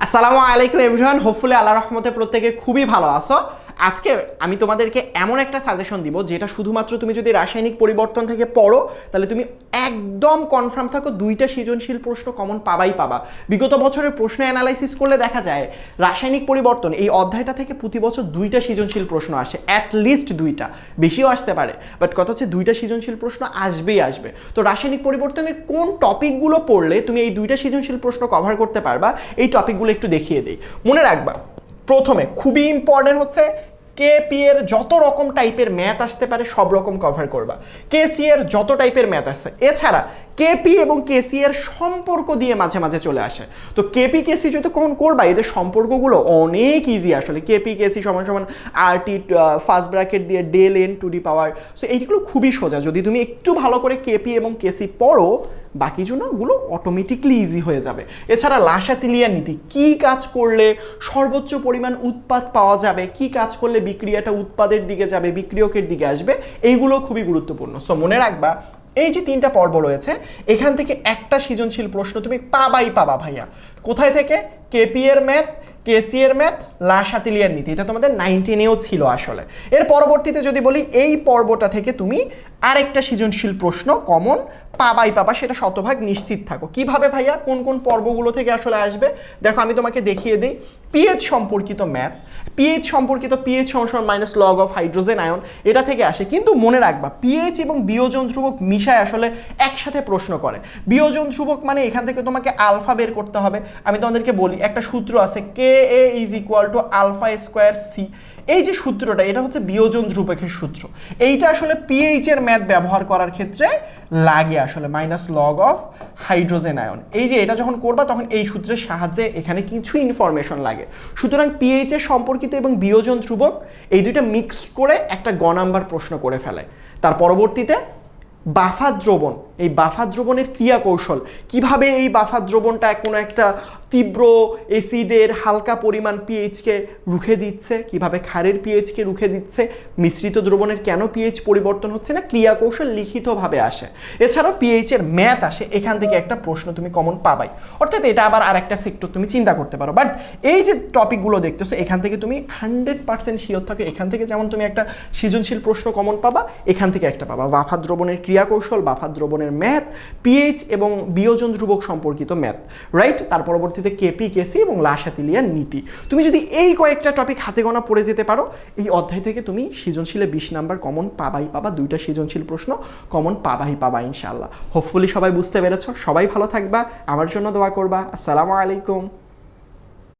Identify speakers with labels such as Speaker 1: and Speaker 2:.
Speaker 1: আসসালামু আলাইকুম everyone, hopefully আল্লাহর রহমতে প্রত্যেকে খুবই ভালো আছো। আজকে আমি তোমাদেরকে এমন একটা সাজেশন দিব যেটা শুধুমাত্র তুমি যদি রাসায়নিক পরিবর্তন থেকে পড়ো তাহলে তুমি একদম কনফার্ম থাকো দুইটা সৃজনশীল প্রশ্ন কমন পাবাই পাবা। বিগত বছরের প্রশ্ন অ্যানালাইসিস করলে দেখা যায় রাসায়নিক পরিবর্তন এই অধ্যায়টা থেকে প্রতি বছর দুইটা সৃজনশীল প্রশ্ন আসে, অ্যাটলিস্ট দুইটা, বেশিও আসতে পারে, বাট কথা হচ্ছে দুইটা সৃজনশীল প্রশ্ন আসবেই আসবে। তো রাসায়নিক পরিবর্তনের কোন টপিকগুলো পড়লে তুমি এই দুইটা সৃজনশীল প্রশ্ন কভার করতে পারবা, এই টপিকগুলো একটু দেখিয়ে দিই। মনে রাখবা, প্রথমে খুবই ইম্পর্টেন্ট হচ্ছে কেপি এর যত রকম টাইপের ম্যাথ আসতে পারে সব রকম কভার করবা। কেসি এর যত টাইপের ম্যাথ আসছে, এছাড়া কেপি এবং কেসি এর সম্পর্ক দিয়ে মাঝে মাঝে চলে আসে। তো কেপি কেসি যত কখন করবা, এদের সম্পর্কগুলো অনেক ইজি আসলে। কেপি কেসি সমান সমান আর টি ফার্স্ট ব্র্যাকেট দিয়ে del n to the power. So এইগুলো খুবই সোজা, যদি তুমি একটু ভালো করে কেপি এবং কেসি পড়ো বাকি জন্যগুলো অটোমেটিকলি ইজি হয়ে যাবে। এছাড়া লাসাতিলিয়ার নীতি, কি কাজ করলে সর্বোচ্চ পরিমাণ উৎপাদ পাওয়া যাবে, কি কাজ করলে বিক্রিয়াটা উৎপাদের দিকে যাবে, বিক্রিয়কের দিকে আসবে, এইগুলো খুবই গুরুত্বপূর্ণ। সো মনে রাখবা, এই যে তিনটা পর্ব রয়েছে এখান থেকে একটা সৃজনশীল প্রশ্ন তুমি পাবাই পাবা ভাইয়া। কোথায় থেকে? কেপি এর ম্যাথ, কেসি এর ম্যাথ, লাসাতিলিয়ার নীতি, এটা তোমাদের 19-এও ছিল আসলে। এর পরবর্তীতে যদি বলি, এই পর্বটা থেকে তুমি আরেকটা সৃজনশীল প্রশ্ন কমন পাবাই পাবা, সেটা শতভাগ নিশ্চিত থাকো। কিভাবে ভাইয়া, কোন কোন পর্বগুলো থেকে আসলে আসবে দেখো, আমি তোমাকে দেখিয়ে দিই। পিএইচ সম্পর্কিত ম্যাথ, পিএইচ সম্পর্কিত পিএইচ সমান minus log of hydrogen ion, এটা থেকে আসে। কিন্তু মনে রাখবা, পিএইচ এবং বিয়োজন ধ্রুবক মিশায় আসলে একসাথে প্রশ্ন করে। বিয়োজন ধ্রুবক মানে এখান থেকে তোমাকে আলফা বের করতে হবে। আমি তোমাদেরকে বলি, একটা সূত্র আছে K A is equal to alpha square C. এই যে সূত্রটা, এটা হচ্ছে বিয়োজন ধ্রুবকের সূত্র। এইটা আসলে পিএইচ এর ম্যাথ ব্যবহার করার ক্ষেত্রে লাগে আসলে, minus log of hydrogen ion. এই যে এটা যখন করবা তখন এই সূত্রের সাহায্যে এখানে কিছু ইনফরমেশন লাগে। সুতরাং পিএইচ এর সম্পর্কিত এবং বিয়োজন ধ্রুবক এই দুইটা মিক্স করে একটা গ নাম্বার প্রশ্ন করে ফেলে। তার পরবর্তীতে বাফা দ্রবণ, এই বাফা দ্রবণের ক্রিয়া কৌশল, কিভাবে এই বাফা দ্রবণটা কোনো একটা তীব্র অ্যাসিডের হালকা পরিমাণ পিএইচকে রুখে দিচ্ছে, কিভাবে ক্ষারের পিএইচকে রুখে দিচ্ছে, মিশ্রিত দ্রবণের কেন পিএইচ পরিবর্তন হচ্ছে না, ক্রিয়া কৌশল লিখিতভাবে আসে। এছাড়াও পিএইচ এর ম্যাথ আসে, এখান থেকে একটা প্রশ্ন তুমি কমন পাবাই। অর্থাৎ এটা আবার আরেকটা সেক্টর তুমি চিন্তা করতে পারো। বাট এই যে টপিকগুলো দেখতেছো এখান থেকে তুমি 100% শিওর থাকো, এখান থেকে যেমন তুমি একটা সৃজনশীল প্রশ্ন কমন পাবা, এখান থেকে একটা পাবা। বাফা দ্রবণের ক্রিয়া কৌশল, বাফা দ্রবণের ম্যাথ, পিএইচ এবং বিয়োজন ধ্রুবক সম্পর্কিত ম্যাথ, রাইট? তার পরবর্তীতে কেপি কেসি এবং লাসাতিলিয়ার নীতি। তুমি যদি এই কয়েকটা টপিক হাতে গোনা পড়ে যেতে পারো, এই অধ্যায় থেকে তুমি সৃজনশীলে 20 নাম্বার কমন পাবাই পাবা, দুইটা সৃজনশীল প্রশ্ন কমন পাবাই পাবা ইনশাআল্লাহ। হোপফুলি সবাই বুঝতে পেরেছো। সবাই ভালো থাকবা, আমার জন্য দোয়া করবা। আসসালামু আলাইকুম।